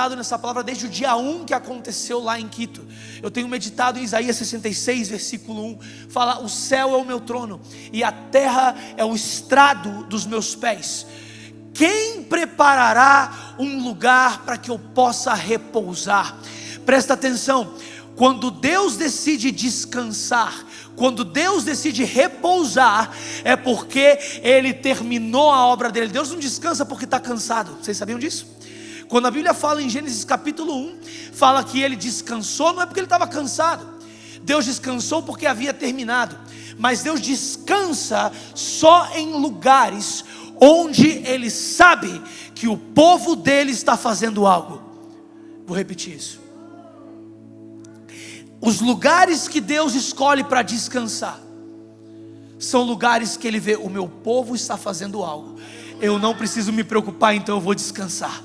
meditado nessa palavra desde o dia 1 que aconteceu lá em Quito. Eu tenho meditado em Isaías 66, versículo 1. Fala: o céu é o meu trono e a terra é o estrado dos meus pés. Quem preparará um lugar para que eu possa repousar? Presta atenção, quando Deus decide descansar, quando Deus decide repousar, é porque Ele terminou a obra dele. Deus não descansa porque está cansado. Vocês sabiam disso? Quando a Bíblia fala em Gênesis capítulo 1, fala que Ele descansou, não é porque Ele estava cansado. Deus descansou porque havia terminado. Mas Deus descansa só em lugares onde Ele sabe que o povo dele está fazendo algo. Vou repetir isso. Os lugares que Deus escolhe para descansar são lugares que Ele vê: o meu povo está fazendo algo, eu não preciso me preocupar, então eu vou descansar.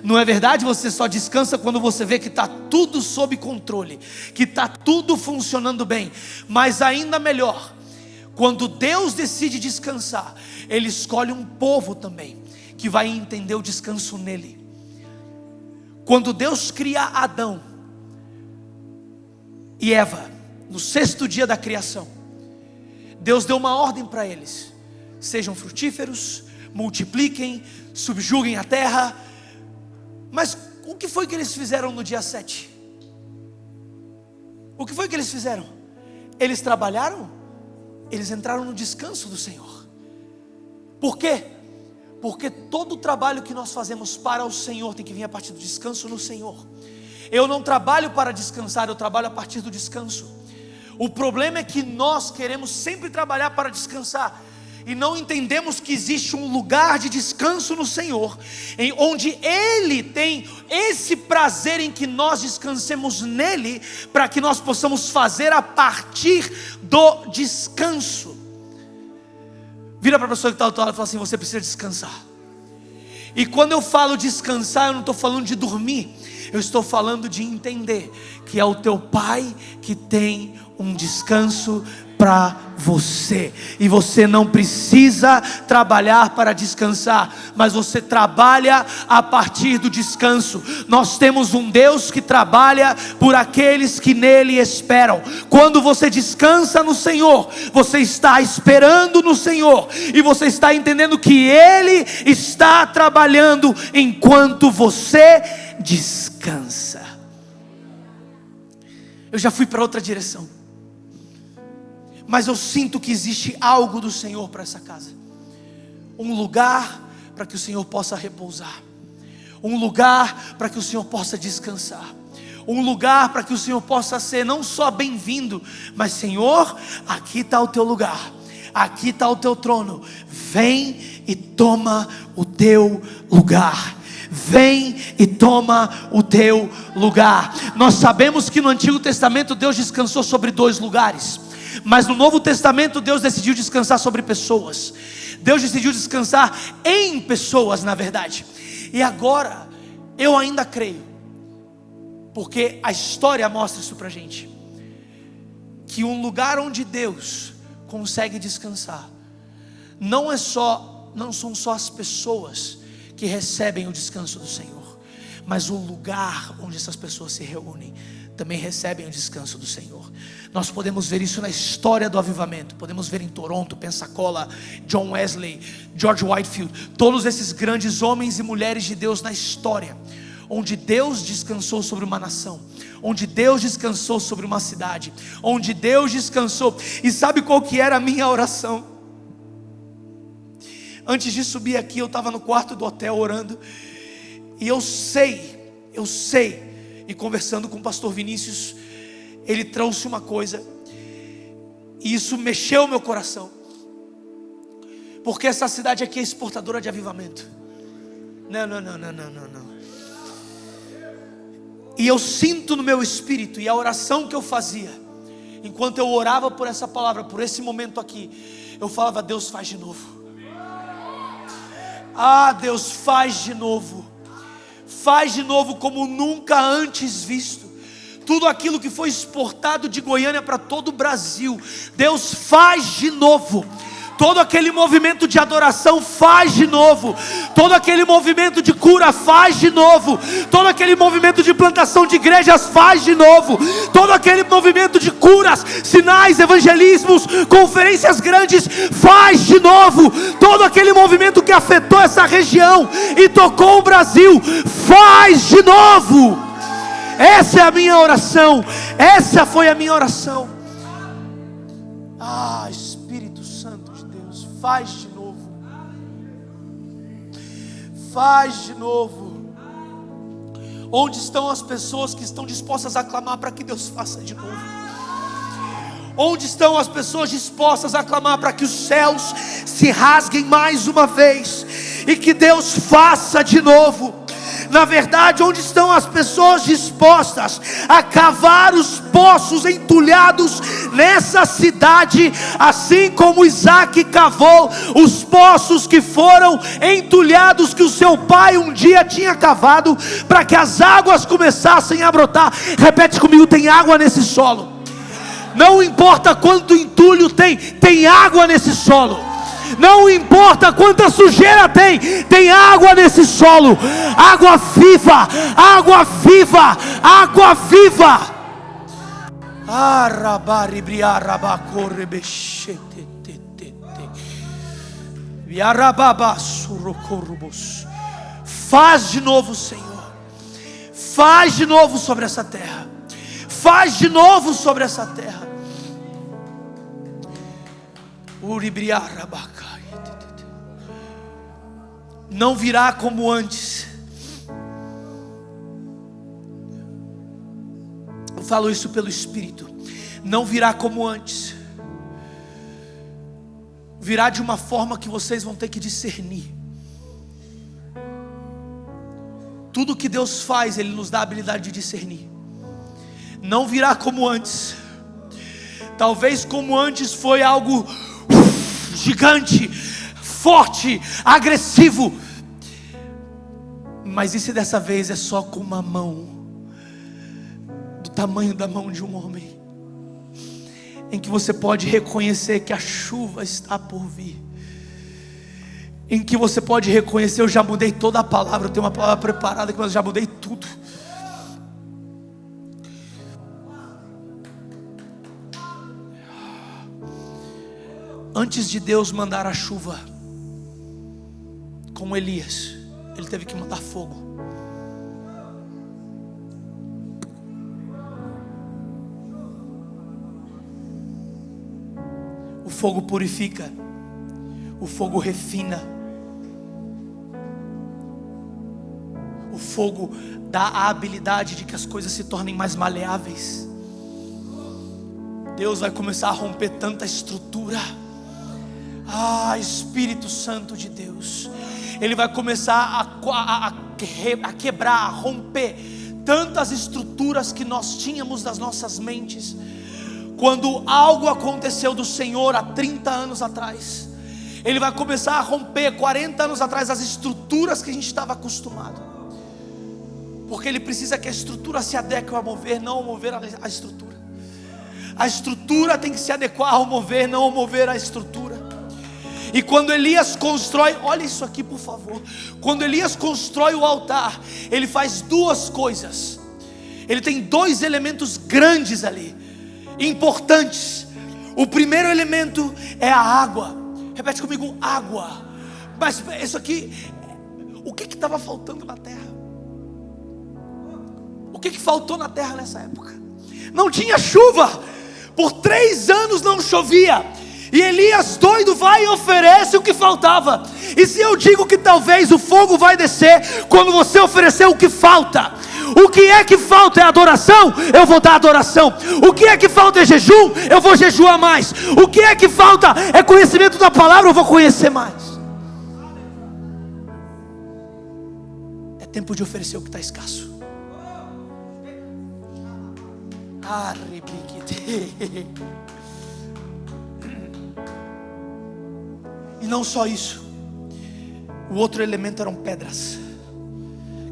Não é verdade? Você só descansa quando você vê que está tudo sob controle, que está tudo funcionando bem. Mas ainda melhor, quando Deus decide descansar, Ele escolhe um povo também que vai entender o descanso nele. Quando Deus cria Adão e Eva, no 6º dia da criação, Deus deu uma ordem para eles: sejam frutíferos, multipliquem, subjuguem a terra. Mas o que foi que eles fizeram no dia 7? O que foi que eles fizeram? Eles trabalharam? Eles entraram no descanso do Senhor. Por quê? Porque todo o trabalho que nós fazemos para o Senhor tem que vir a partir do descanso no Senhor. Eu não trabalho para descansar, eu trabalho a partir do descanso. O problema é que nós queremos sempre trabalhar para descansar e não entendemos que existe um lugar de descanso no Senhor, onde Ele tem esse prazer em que nós descansemos nele, para que nós possamos fazer a partir do descanso. Vira para a pessoa que está ao teu lado e fala assim: você precisa descansar. E quando eu falo descansar, eu não estou falando de dormir, eu estou falando de entender que é o teu Pai que tem um descanso para você, e você não precisa trabalhar para descansar, mas você trabalha a partir do descanso. Nós temos um Deus que trabalha por aqueles que nele esperam. Quando você descansa no Senhor, você está esperando no Senhor, e você está entendendo que Ele está trabalhando enquanto você descansa. Eu já fui para outra direção, mas eu sinto que existe algo do Senhor para essa casa. Um lugar para que o Senhor possa repousar. Um lugar para que o Senhor possa descansar. Um lugar para que o Senhor possa ser não só bem-vindo, mas: Senhor, aqui está o teu lugar, aqui está o teu trono, vem e toma o teu lugar. Vem e toma o teu lugar. Nós sabemos que no Antigo Testamento Deus descansou sobre 2 lugares, mas no Novo Testamento Deus decidiu descansar sobre pessoas. Deus decidiu descansar em pessoas, na verdade. E agora, eu ainda creio, porque a história mostra isso pra gente, que um lugar onde Deus consegue descansar, não são só as pessoas que recebem o descanso do Senhor, mas o lugar onde essas pessoas se reúnem também recebem o descanso do Senhor. Nós podemos ver isso na história do avivamento. Podemos ver em Toronto, Pensacola, John Wesley, George Whitefield, todos esses grandes homens e mulheres de Deus na história, onde Deus descansou sobre uma nação, onde Deus descansou sobre uma cidade, onde Deus descansou. E sabe qual que era a minha oração? Antes de subir aqui, eu estava no quarto do hotel orando, e eu sei, e conversando com o pastor Vinícius, ele trouxe uma coisa, e isso mexeu o meu coração, porque essa cidade aqui é exportadora de avivamento. Não. E eu sinto no meu espírito, e a oração que eu fazia, enquanto eu orava por essa palavra, por esse momento aqui, eu falava: Deus, faz de novo. Ah, Deus, faz de novo como nunca antes visto. Tudo aquilo que foi exportado de Goiânia para todo o Brasil, Deus, faz de novo. todo aquele movimento de adoração faz de novo, todo aquele movimento de cura faz de novo, todo aquele movimento de plantação de igrejas faz de novo, todo aquele movimento de curas, sinais, evangelismos, conferências grandes faz de novo, todo aquele movimento que afetou essa região e tocou o Brasil faz de novo. Essa é a minha oração, essa foi a minha oração. Espírito Santo de Deus, faz de novo, faz de novo. Onde estão as pessoas que estão dispostas a clamar para que Deus faça de novo? Onde estão as pessoas dispostas a clamar para que os céus se rasguem mais uma vez e que Deus faça de novo? Na verdade, onde estão as pessoas dispostas a cavar os poços entulhados nessa cidade, assim como Isaac cavou os poços que foram entulhados, que o seu pai um dia tinha cavado, para que as águas começassem a brotar? Repete comigo: tem água nesse solo. Não importa quanto entulho tem água nesse solo. Não importa quanta sujeira tem água nesse solo. Água viva, água viva, água viva. Faz de novo, Senhor. Faz de novo sobre essa terra. Faz de novo sobre essa terra. Não virá como antes. Eu falo isso pelo Espírito. Não virá como antes. Virá de uma forma que vocês vão ter que discernir. Tudo que Deus faz, Ele nos dá a habilidade de discernir. Não virá como antes. Talvez como antes foi algo gigante, forte, agressivo. Mas e se dessa vez é só com uma mão, do tamanho da mão de um homem, em que você pode reconhecer que a chuva está por vir, em que você pode reconhecer: eu já mudei toda a palavra, eu tenho uma palavra preparada, mas eu já mudei tudo. Antes de Deus mandar a chuva com Elias, Ele teve que mandar fogo. O fogo purifica, o fogo refina, o fogo dá a habilidade de que as coisas se tornem mais maleáveis. Deus vai começar a romper tanta estrutura. Espírito Santo de Deus, Ele vai começar a quebrar, a romper tantas estruturas que nós tínhamos das nossas mentes. Quando algo aconteceu do Senhor há 30 anos atrás, Ele vai começar a romper 40 anos atrás as estruturas que a gente estava acostumado. Porque Ele precisa que a estrutura se adeque ao mover, não ao mover a estrutura. A estrutura tem que se adequar ao mover, não ao mover a estrutura. E quando Elias constrói, olha isso aqui por favor. Quando Elias constrói o altar, ele faz duas coisas. Ele tem dois elementos grandes ali, importantes. O primeiro elemento é a água. Repete comigo: água. Mas isso aqui, o que estava faltando na terra? O que faltou na terra nessa época? Não tinha chuva. Por 3 anos não chovia. E Elias doido vai e oferece o que faltava. E se eu digo que talvez o fogo vai descer quando você oferecer o que falta? O que é que falta é adoração? Eu vou dar adoração. O que é que falta é jejum? Eu vou jejuar mais. O que é que falta é conhecimento da palavra? Eu vou conhecer mais. É tempo de oferecer o que está escasso. E não só isso, o outro elemento eram pedras,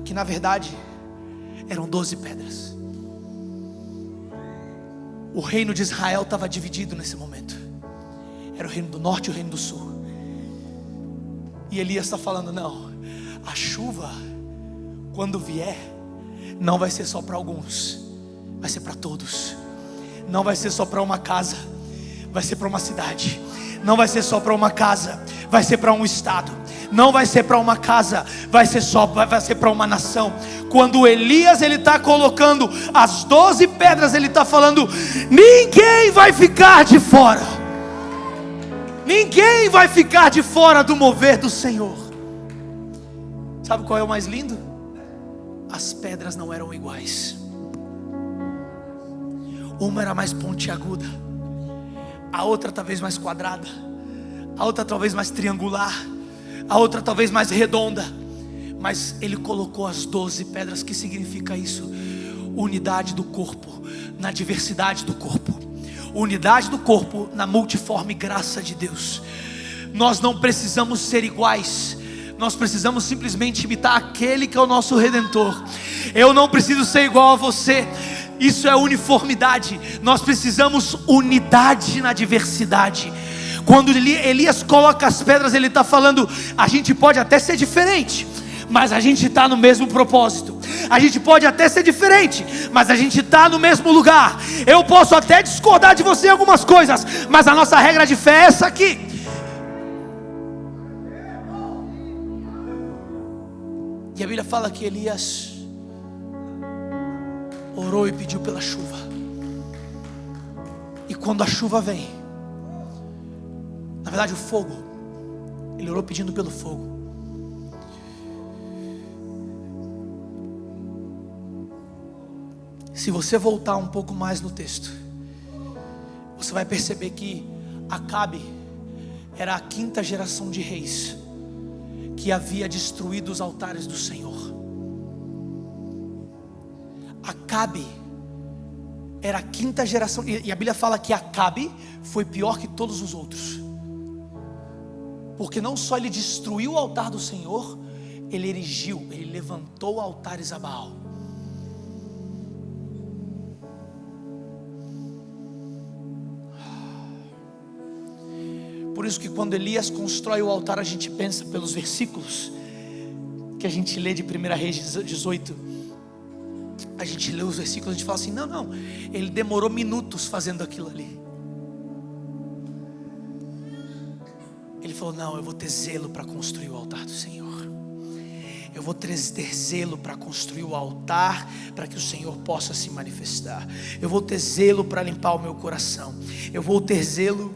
que na verdade eram 12 pedras. O reino de Israel estava dividido nesse momento. Era o reino do norte e o reino do sul. E Elias está falando: não, a chuva, quando vier, não vai ser só para alguns, vai ser para todos. Não vai ser só para uma casa, vai ser para uma cidade. Não vai ser só para uma casa, vai ser para um estado. Não vai ser para uma casa, vai ser para uma nação. Quando Elias está colocando as 12 pedras, ele está falando: ninguém vai ficar de fora. Ninguém vai ficar de fora do mover do Senhor. Sabe qual é o mais lindo? As pedras não eram iguais. Uma era mais pontiaguda, a outra talvez mais quadrada, a outra talvez mais triangular, a outra talvez mais redonda. Mas ele colocou as 12 pedras. Que significa isso? Unidade do corpo na diversidade do corpo, unidade do corpo na multiforme graça de Deus. Nós não precisamos ser iguais, nós precisamos simplesmente imitar aquele que é o nosso Redentor. Eu não preciso ser igual a você, isso é uniformidade. Nós precisamos unidade na diversidade. Quando Elias coloca as pedras, ele está falando: a gente pode até ser diferente, mas a gente está no mesmo propósito. A gente pode até ser diferente, mas a gente está no mesmo lugar. Eu posso até discordar de você em algumas coisas, mas a nossa regra de fé é essa aqui. E a Bíblia fala que Elias orou e pediu pela chuva. E quando a chuva vem, na verdade o fogo, ele orou pedindo pelo fogo. Se você voltar um pouco mais no texto, você vai perceber que Acabe era a 5ª geração de reis que havia destruído os altares do Senhor. Acabe era a 5ª geração, e a Bíblia fala que Acabe foi pior que todos os outros, porque não só ele destruiu o altar do Senhor, ele erigiu, ele levantou altares a Baal. Por isso que quando Elias constrói o altar, a gente pensa pelos versículos que a gente lê de 1 Reis 18. A gente lê os versículos, a gente fala assim: não, ele demorou minutos fazendo aquilo ali. Ele falou: não, eu vou ter zelo para construir o altar do Senhor. Eu vou ter zelo para construir o altar, para que o Senhor possa se manifestar. Eu vou ter zelo para limpar o meu coração. Eu vou ter zelo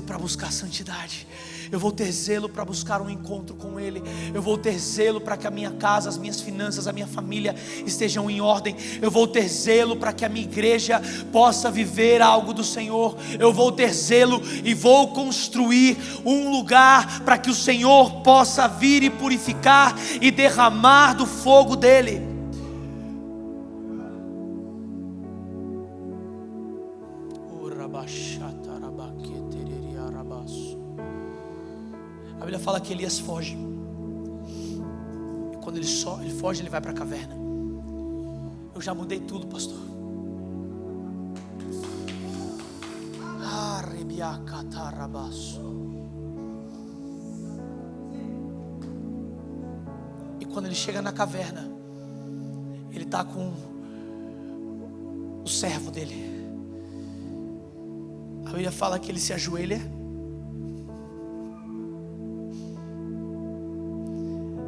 para buscar santidade. Eu vou ter zelo para buscar um encontro com Ele. Eu vou ter zelo para que a minha casa, as minhas finanças, a minha família estejam em ordem. Eu vou ter zelo para que a minha igreja possa viver algo do Senhor. Eu vou ter zelo e vou construir um lugar para que o Senhor possa vir e purificar e derramar do fogo dEle. A Bíblia fala que Elias foge. E quando ele foge, ele vai para a caverna. Eu já mudei tudo, pastor. E quando ele chega na caverna, ele está com o servo dele. A Bíblia fala que ele se ajoelha.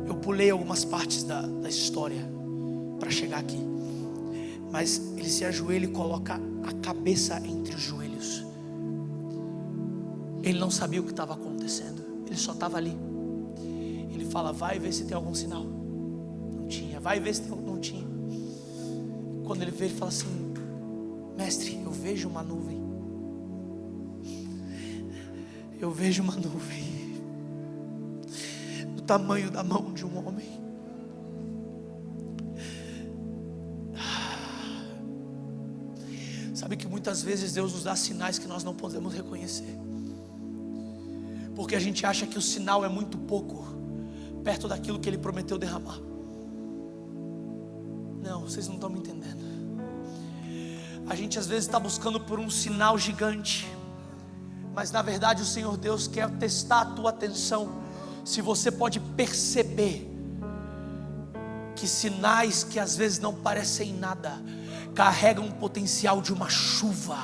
Eu pulei algumas partes da história para chegar aqui, mas ele se ajoelha e coloca a cabeça entre os joelhos. Ele não sabia o que estava acontecendo, ele só estava ali. Ele fala: vai ver se tem algum sinal. Não tinha. Vai ver se tem algum. Não tinha. Quando ele vê, ele fala assim: mestre, eu vejo uma nuvem. Eu vejo uma nuvem do tamanho da mão de um homem. Sabe que muitas vezes Deus nos dá sinais que nós não podemos reconhecer, porque a gente acha que o sinal é muito pouco perto daquilo que Ele prometeu derramar. Não, vocês não estão me entendendo. A gente às vezes está buscando por um sinal gigante, mas na verdade o Senhor Deus quer testar a tua atenção, se você pode perceber que sinais que às vezes não parecem nada, carregam o potencial de uma chuva,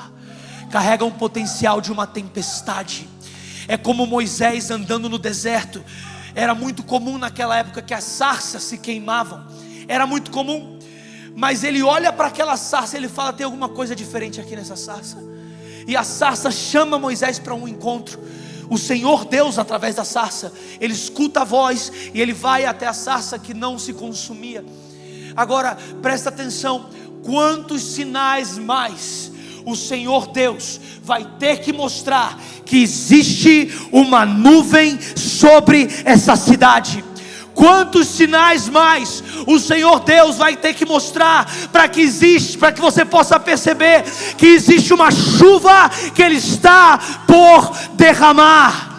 carregam o potencial de uma tempestade. É como Moisés andando no deserto. Era muito comum naquela época que as sarças se queimavam, era muito comum, mas ele olha para aquela sarça e ele fala: tem alguma coisa diferente aqui nessa sarça. E a sarça chama Moisés para um encontro. O Senhor Deus, através da sarça, ele escuta a voz e ele vai até a sarça que não se consumia. Agora presta atenção, quantos sinais mais o Senhor Deus vai ter que mostrar que existe uma nuvem sobre essa cidade? Quantos sinais mais o Senhor Deus vai ter que mostrar para que você possa perceber que existe uma chuva que Ele está por derramar?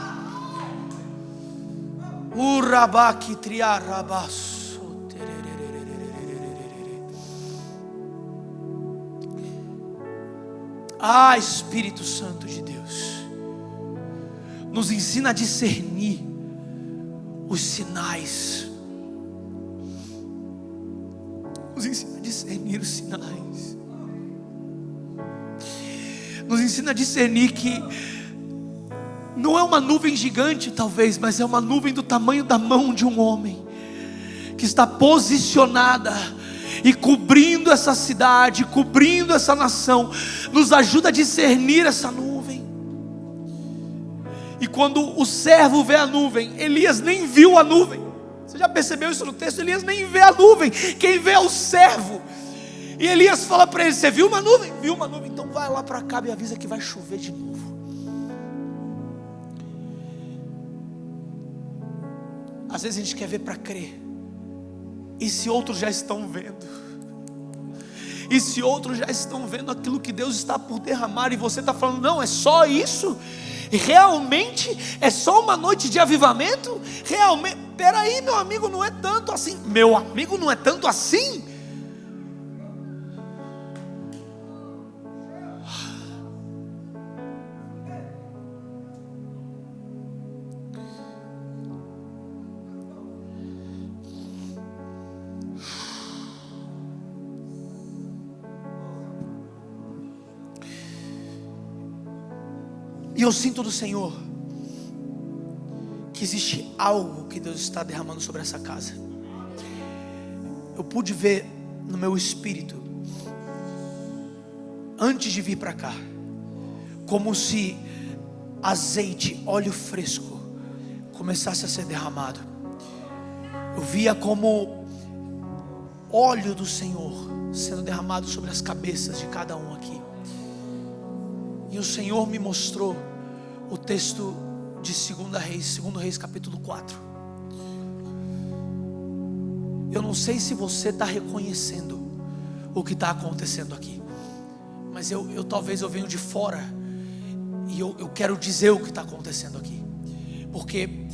Ah, Espírito Santo de Deus, nos ensina a discernir os sinais. Nos ensina a discernir os sinais. Nos ensina a discernir que não é uma nuvem gigante talvez, mas é uma nuvem do tamanho da mão de um homem, que está posicionada e cobrindo essa cidade, cobrindo essa nação. Nos ajuda a discernir essa nuvem. E quando o servo vê a nuvem, Elias nem viu a nuvem. Você já percebeu isso no texto? Elias nem vê a nuvem, quem vê é o servo. E Elias fala para ele: você viu uma nuvem? Viu uma nuvem, então vai lá para Acabe e avisa que vai chover de novo. Às vezes a gente quer ver para crer, e se outros já estão vendo? E se outros já estão vendo aquilo que Deus está por derramar, e você está falando: não, é só isso? Realmente é só uma noite de avivamento? Realmente? Peraí, meu amigo, não é tanto assim. Meu amigo, não é tanto assim? E eu sinto do Senhor que existe algo que Deus está derramando sobre essa casa. Eu pude ver no meu espírito, antes de vir para cá, como se azeite, óleo fresco começasse a ser derramado. Eu via como óleo do Senhor sendo derramado sobre as cabeças de cada um aqui. E o Senhor me mostrou o texto de 2 Reis capítulo 4. Eu não sei se você está reconhecendo o que está acontecendo aqui, mas talvez eu venho de fora, e eu quero dizer o que está acontecendo aqui. Porque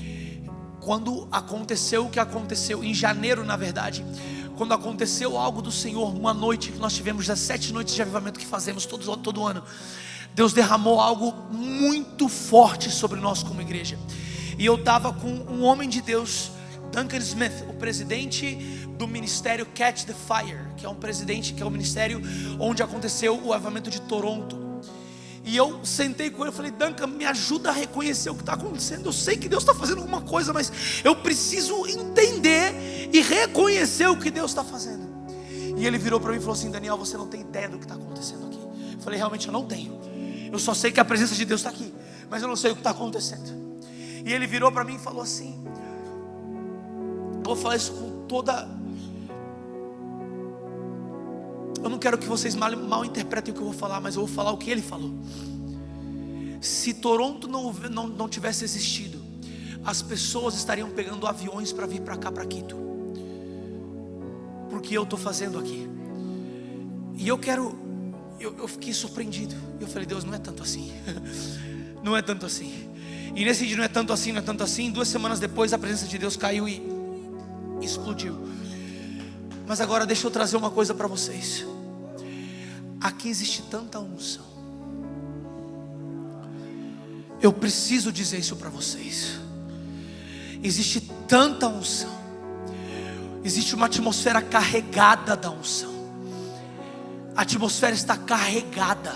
quando aconteceu o que aconteceu, em janeiro na verdade, quando aconteceu algo do Senhor, uma noite que nós tivemos, as 7 noites de avivamento que fazemos todo ano, Deus derramou algo muito forte sobre nós como igreja. E eu estava com um homem de Deus, Duncan Smith, o presidente do ministério Catch the Fire, que é um ministério onde aconteceu o avivamento de Toronto. E eu sentei com ele e falei: Duncan, me ajuda a reconhecer o que está acontecendo. Eu sei que Deus está fazendo alguma coisa, mas eu preciso entender e reconhecer o que Deus está fazendo. E ele virou para mim e falou assim: Daniel, você não tem ideia do que está acontecendo aqui. Eu falei: realmente eu não tenho. Eu só sei que a presença de Deus está aqui, mas eu não sei o que está acontecendo. E ele virou para mim e falou assim, eu vou falar isso com toda... Eu não quero que vocês mal interpretem o que eu vou falar, mas eu vou falar o que ele falou. Se Toronto não tivesse existido, as pessoas estariam pegando aviões para vir para cá, para Quito, porque eu estou fazendo aqui. E eu fiquei surpreendido. Eu falei: Deus, não é tanto assim. Não é tanto assim. E nesse dia, não é tanto assim, não é tanto assim. 2 semanas depois a presença de Deus caiu e explodiu. Mas agora deixa eu trazer uma coisa para vocês. aqui existe tanta unção. Eu preciso dizer isso para vocês. Existe tanta unção. Existe uma atmosfera carregada da unção. A atmosfera está carregada.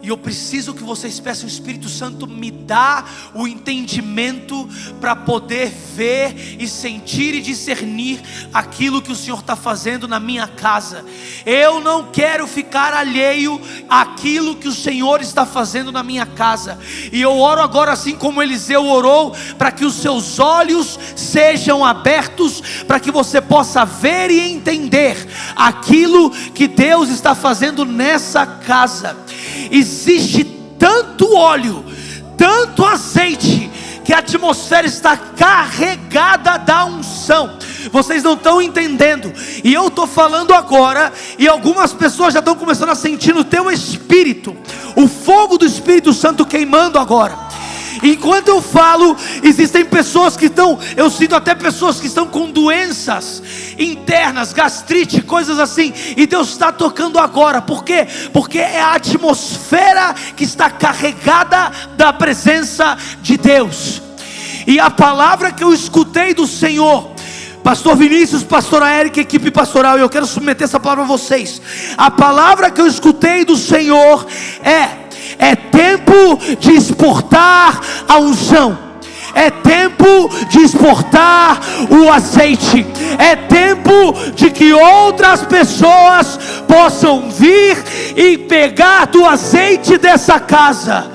E eu preciso que vocês peçam: o Espírito Santo me dá o entendimento para poder ver e sentir e discernir aquilo que o Senhor está fazendo na minha casa. Eu não quero ficar alheio àquilo que o Senhor está fazendo na minha casa. E eu oro agora, assim como Eliseu orou, para que os seus olhos sejam abertos, para que você possa ver e entender aquilo que Deus está fazendo nessa casa. Existe tanto óleo, tanto azeite, que a atmosfera está carregada da unção. Vocês não estão entendendo. E eu estou falando agora, e algumas pessoas já estão começando a sentir no teu espírito o fogo do Espírito Santo queimando agora. Enquanto eu falo, existem pessoas que estão, eu sinto até pessoas que estão com doenças internas, gastrite, coisas assim, e Deus está tocando agora. Por quê? Porque é a atmosfera que está carregada da presença de Deus. E a palavra que eu escutei do Senhor, Pastor Vinícius, Pastora Érica, equipe pastoral, eu quero submeter essa palavra a vocês. A palavra que eu escutei do Senhor é tempo de exportar a unção. É tempo de exportar o azeite. É tempo de que outras pessoas possam vir e pegar do azeite dessa casa.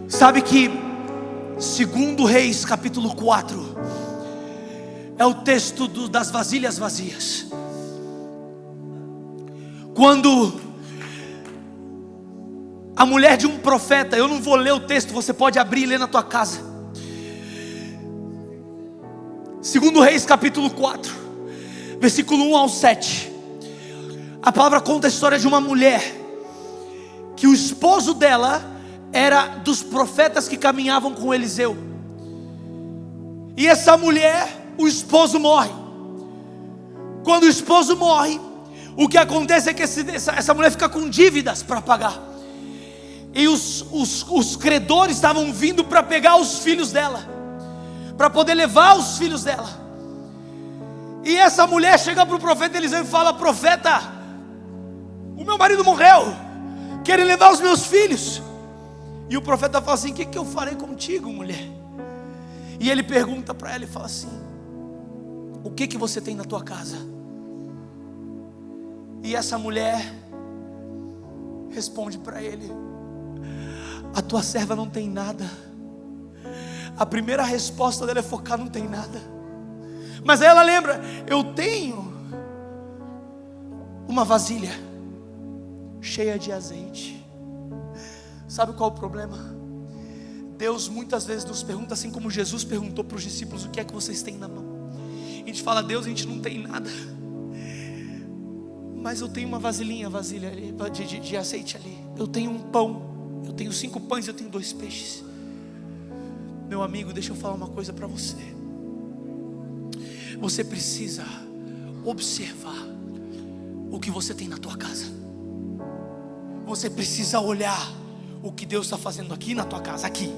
Sabe que 2 Reis capítulo 4 é o texto das vasilhas vazias. Quando a mulher de um profeta, eu não vou ler o texto, você pode abrir e ler na tua casa. 2 Reis capítulo 4, versículo 1 ao 7. A palavra conta a história de uma mulher que o esposo dela era dos profetas que caminhavam com Eliseu. E essa mulher, o esposo morre. Quando o esposo morre, o que acontece é que essa mulher fica com dívidas para pagar. E os credores estavam vindo para pegar os filhos dela, para poder levar os filhos dela. E essa mulher chega para o profeta Eliseu e fala: profeta, o meu marido morreu, querem levar os meus filhos. E o profeta fala assim: o que eu farei contigo, mulher? E ele pergunta para ela e fala assim: o que você tem na tua casa? E essa mulher responde para ele: a tua serva não tem nada. A primeira resposta dela é focar: não tem nada. Mas aí ela lembra: eu tenho uma vasilha cheia de azeite. Sabe qual é o problema? Deus muitas vezes nos pergunta, assim como Jesus perguntou para os discípulos: o que é que vocês têm na mão? A gente fala: Deus, a gente não tem nada, mas eu tenho uma vasilha ali, de azeite ali. Eu tenho um pão, eu tenho 5 pães, eu tenho 2 peixes. Meu amigo, deixa eu falar uma coisa para você. Você precisa observar o que você tem na tua casa. Você precisa olhar o que Deus está fazendo aqui na tua casa, aqui.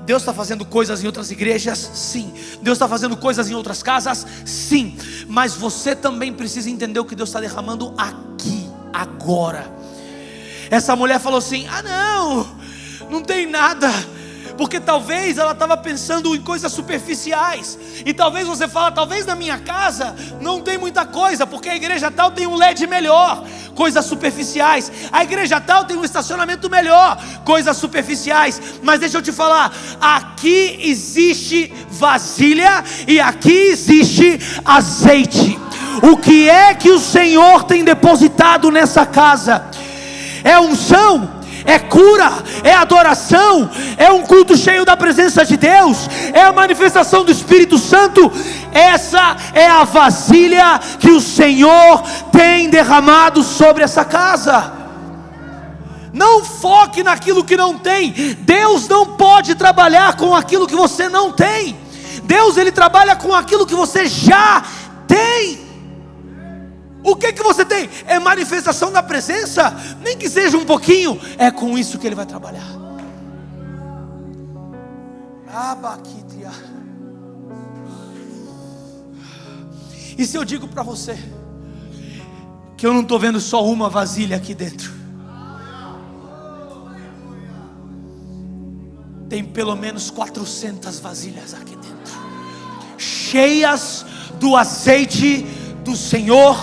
Deus está fazendo coisas em outras igrejas, sim. Deus está fazendo coisas em outras casas, sim. Mas você também precisa entender o que Deus está derramando aqui, agora. Essa mulher falou assim: não tem nada. Porque talvez ela estava pensando em coisas superficiais. E talvez você fala: talvez na minha casa não tem muita coisa, porque a igreja tal tem um LED melhor. Coisas superficiais. A igreja tal tem um estacionamento melhor. Coisas superficiais. Mas deixa eu te falar: aqui existe vasilha e aqui existe azeite. O que é que o Senhor tem depositado nessa casa? É unção, é cura, é adoração, é um culto cheio da presença de Deus, é a manifestação do Espírito Santo. Essa é a vasilha que o Senhor tem derramado sobre essa casa. Não foque naquilo que não tem. Deus não pode trabalhar com aquilo que você não tem. Deus, Ele trabalha com aquilo que você já tem. O que você tem? É manifestação da presença, nem que seja um pouquinho. É com isso que Ele vai trabalhar. E se eu digo para você que eu não estou vendo só uma vasilha aqui dentro, tem pelo menos 400 vasilhas aqui dentro, cheias do azeite do Senhor.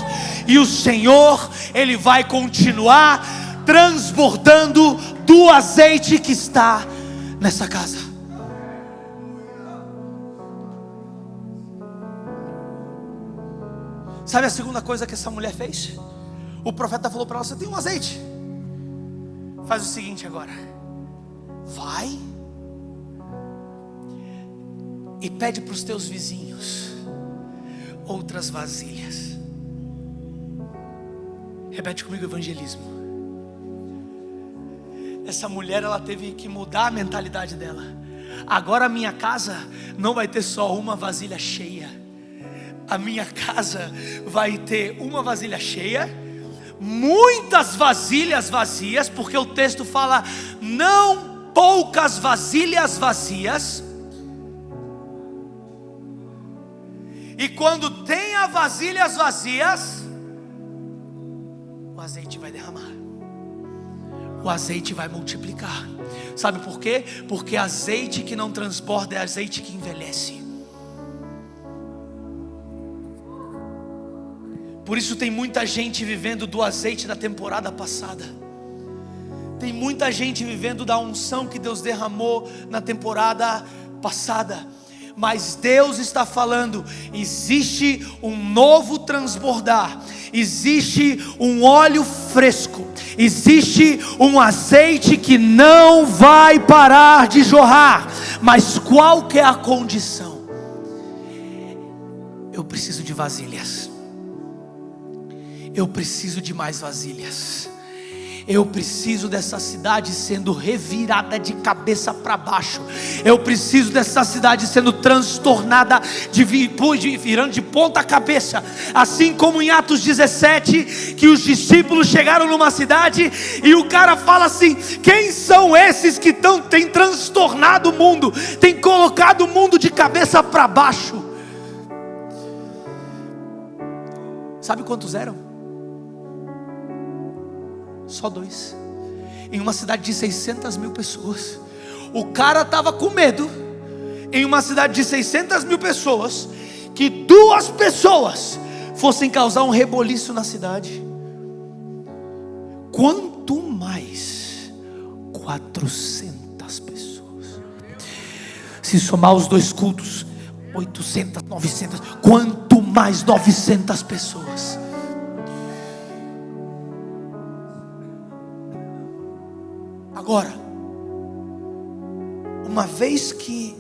E o Senhor, Ele vai continuar transbordando do azeite que está nessa casa. Sabe a segunda coisa que essa mulher fez? O profeta falou para ela: você tem um azeite, faz o seguinte agora, vai e pede para os teus vizinhos outras vasilhas. Repete comigo: evangelismo. Essa mulher, ela teve que mudar a mentalidade dela. Agora a minha casa não vai ter só uma vasilha cheia. A minha casa vai ter uma vasilha cheia, muitas vasilhas vazias, porque o texto fala não poucas vasilhas vazias. E quando tenha vasilhas vazias, o azeite vai derramar, o azeite vai multiplicar. Sabe por quê? Porque azeite que não transborda é azeite que envelhece. Por isso tem muita gente vivendo do azeite da temporada passada. Tem muita gente vivendo da unção que Deus derramou na temporada passada. Mas Deus está falando, existe um novo transbordar, existe um óleo fresco, existe um azeite que não vai parar de jorrar. Mas qual que é a condição? Eu preciso de vasilhas. Eu preciso de mais vasilhas. Eu preciso dessa cidade sendo revirada de cabeça para baixo. Eu preciso dessa cidade sendo transtornada, virando de ponta cabeça. Assim como em Atos 17, que os discípulos chegaram numa cidade e o cara fala assim: quem são esses que têm transtornado o mundo, têm colocado o mundo de cabeça para baixo? Sabe quantos eram? Só 2. Em uma cidade de 600 mil pessoas. O cara estava com medo, em uma cidade de 600 mil pessoas, que 2 pessoas fossem causar um reboliço na cidade. Quanto mais 400 pessoas. Se somar os 2 cultos, 800, 900. Quanto mais 900 pessoas. Agora, uma vez que...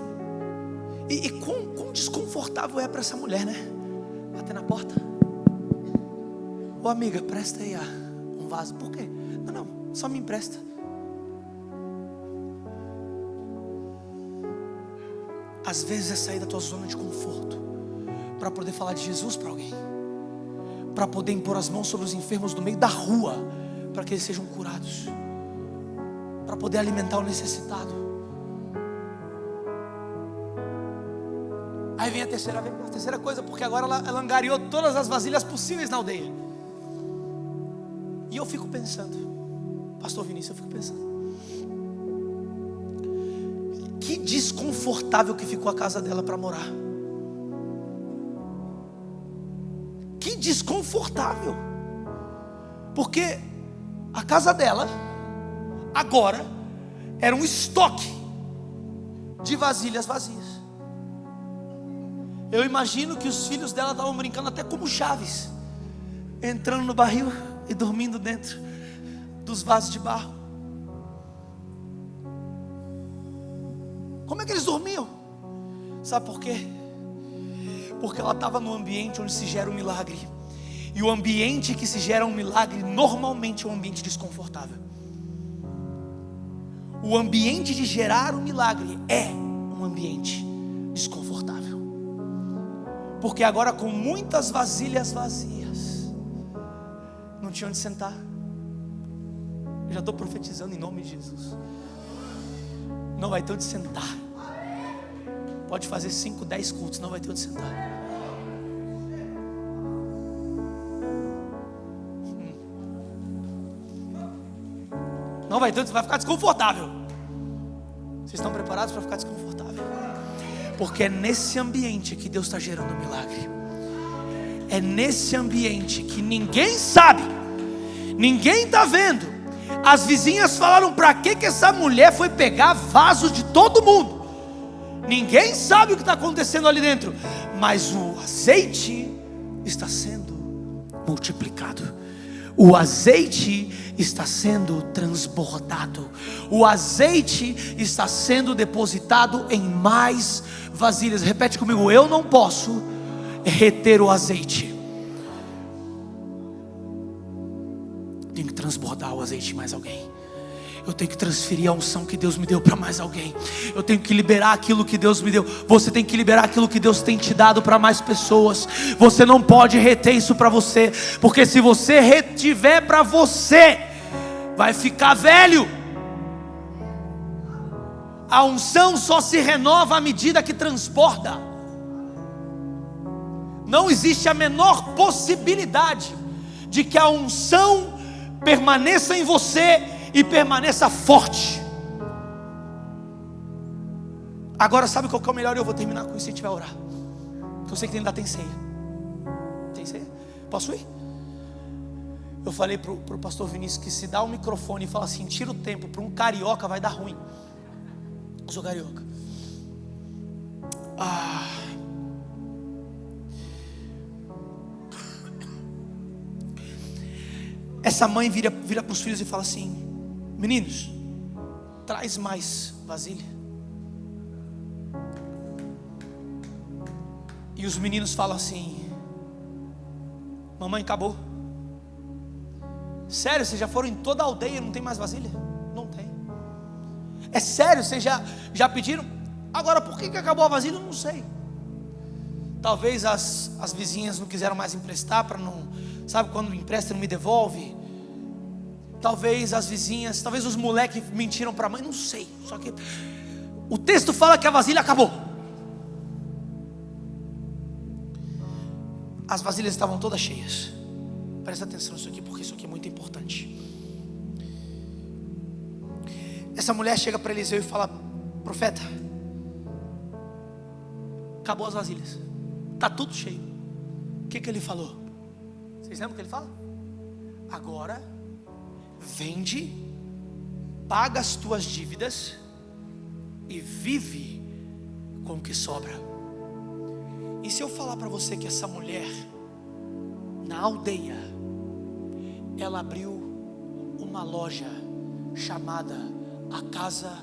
E quão desconfortável é para essa mulher, né? Bater na porta. Ô amiga, presta aí um vaso. Por quê? Não, só me empresta. Às vezes é sair da tua zona de conforto para poder falar de Jesus para alguém, para poder impor as mãos sobre os enfermos no meio da rua, para que eles sejam curados, para poder alimentar o necessitado. Aí vem a terceira coisa, porque agora ela angariou todas as vasilhas possíveis na aldeia. E eu fico pensando, pastor Vinícius, eu fico pensando, que desconfortável que ficou a casa dela para morar. Que desconfortável. Porque a casa dela agora era um estoque de vasilhas vazias. Eu imagino que os filhos dela estavam brincando até como Chaves, entrando no barril e dormindo dentro dos vasos de barro. Como é que eles dormiam? Sabe por quê? Porque ela estava no ambiente onde se gera um milagre. E o ambiente que se gera um milagre normalmente é um ambiente desconfortável. O ambiente de gerar um milagre é um ambiente desconfortável. Porque agora, com muitas vasilhas vazias, não tinha onde sentar. Eu já estou profetizando em nome de Jesus. Não vai ter onde sentar. Pode fazer 5, 10 cultos, não vai ter onde sentar. Não vai ter onde, vai ficar desconfortável. Vocês estão preparados para ficar desconfortável? Porque é nesse ambiente que Deus está gerando um milagre. É nesse ambiente que ninguém sabe, ninguém está vendo. As vizinhas falaram: para que essa mulher foi pegar vasos de todo mundo? Ninguém sabe o que está acontecendo ali dentro, mas o azeite está sendo multiplicado. O azeite está sendo transbordado. O azeite está sendo depositado em mais vasilhas. Repete comigo: eu não posso reter o azeite. Tenho que transbordar o azeite em mais alguém. Eu tenho que transferir a unção que Deus me deu para mais alguém. Eu tenho que liberar aquilo que Deus me deu. Você tem que liberar aquilo que Deus tem te dado para mais pessoas. Você não pode reter isso para você, porque se você retiver para você, vai ficar velho. A unção só se renova à medida que transborda. Não existe a menor possibilidade de que a unção permaneça em você e permaneça forte. Agora, sabe qual que é o melhor? Eu vou terminar com isso se a gente vai orar, porque eu sei que ainda tem ceia. Tem ceia? Posso ir? Eu falei pro pastor Vinícius que se dá um microfone e fala assim: tira o tempo, para um carioca vai dar ruim. Eu sou carioca. Essa mãe vira para os filhos e fala assim: meninos, traz mais vasilha. E os meninos falam assim: mamãe, acabou. Sério, vocês já foram em toda a aldeia e não tem mais vasilha? Não tem. É sério, vocês já pediram? Agora, por que acabou a vasilha? Eu não sei. Talvez as vizinhas não quiseram mais emprestar, para não, sabe, quando empresta não me devolve. Talvez as vizinhas, talvez os moleques mentiram para a mãe, não sei. Só que o texto fala que a vasilha acabou. As vasilhas estavam todas cheias. Presta atenção nisso aqui, porque isso aqui é muito importante. Essa mulher chega para Eliseu e fala: profeta, acabou as vasilhas, está tudo cheio. O que ele falou? Vocês lembram o que ele fala? Agora vende, paga as tuas dívidas e vive com o que sobra. E se eu falar para você que essa mulher, na aldeia, ela abriu uma loja chamada a Casa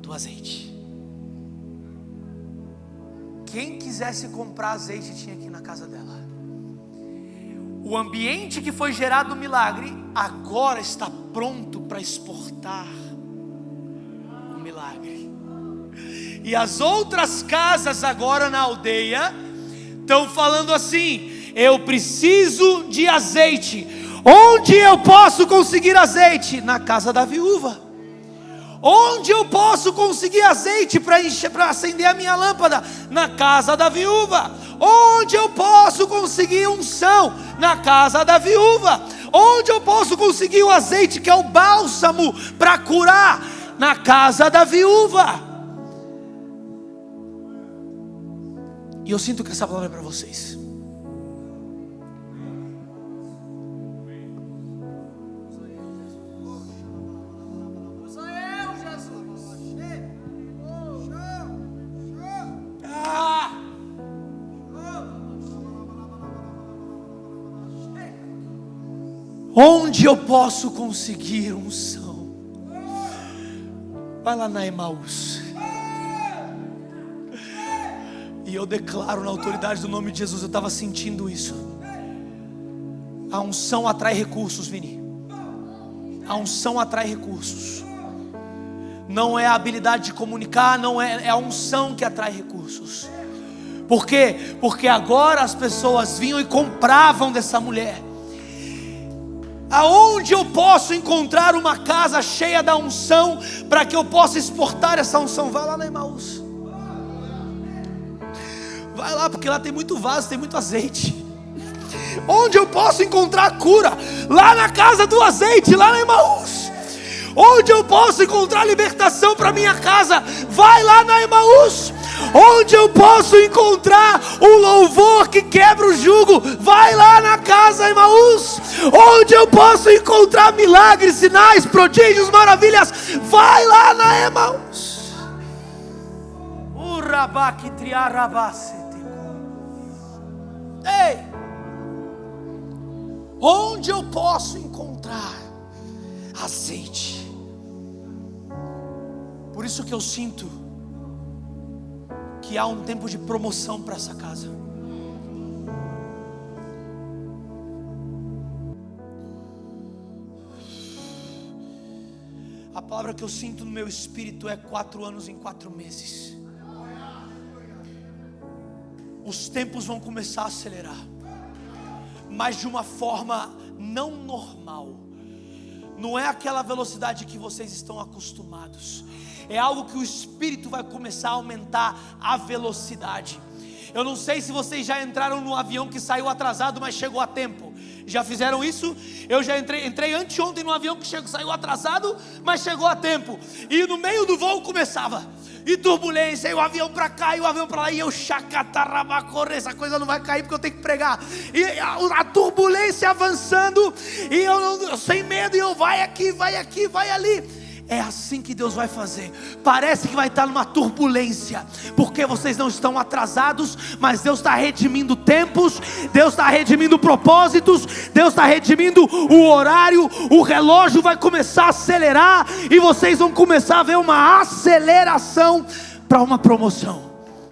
do Azeite. Quem quisesse comprar azeite tinha que ir na casa dela. O ambiente que foi gerado no milagre agora está pronto para exportar o milagre. E as outras casas agora na aldeia estão falando assim: eu preciso de azeite. Onde eu posso conseguir azeite? Na casa da viúva. Onde eu posso conseguir azeite para acender a minha lâmpada? Na casa da viúva. Onde eu posso conseguir unção? Na casa da viúva. Onde eu posso conseguir o azeite, que é o bálsamo para curar? Na casa da viúva. E eu sinto que essa palavra é para vocês. Onde eu posso conseguir unção? Vai lá na Emaús. E eu declaro na autoridade do nome de Jesus, eu estava sentindo isso. A unção atrai recursos, Vini. A unção atrai recursos. Não é a habilidade de comunicar, não é a unção que atrai recursos. Por quê? Porque agora as pessoas vinham e compravam dessa mulher. Aonde eu posso encontrar uma casa cheia da unção para que eu possa exportar essa unção? Vai lá na Emaús. Vai lá, porque lá tem muito vaso, tem muito azeite. Onde eu posso encontrar cura? Lá na casa do azeite, lá na Emaús. Onde eu posso encontrar libertação para minha casa? Vai lá na Emaús. Onde eu posso encontrar um louvor que quebra o jugo? Vai lá na casa Emaús. Onde eu posso encontrar milagres, sinais, prodígios, maravilhas? Vai lá na Emaús. Ei, onde eu posso encontrar azeite? Por isso que eu sinto que há um tempo de promoção para essa casa. A palavra que eu sinto no meu espírito é 4 anos em 4 meses. Os tempos vão começar a acelerar, mas de uma forma não normal. Não é aquela velocidade que vocês estão acostumados. É algo que o Espírito vai começar a aumentar a velocidade. Eu não sei se vocês já entraram num avião que saiu atrasado, mas chegou a tempo. Já fizeram isso? Eu já entrei anteontem num avião que saiu atrasado, mas chegou a tempo. E no meio do voo começava, e turbulência, e o avião para cá, e o avião para lá, e eu chacatarrabacorre, essa coisa não vai cair porque eu tenho que pregar. E a turbulência avançando, e eu sem medo, e eu vai aqui, vai ali. É assim que Deus vai fazer. Parece que vai estar numa turbulência, porque vocês não estão atrasados, mas Deus está redimindo tempos, Deus está redimindo propósitos, Deus está redimindo o horário, o relógio vai começar a acelerar, e vocês vão começar a ver uma aceleração para uma promoção.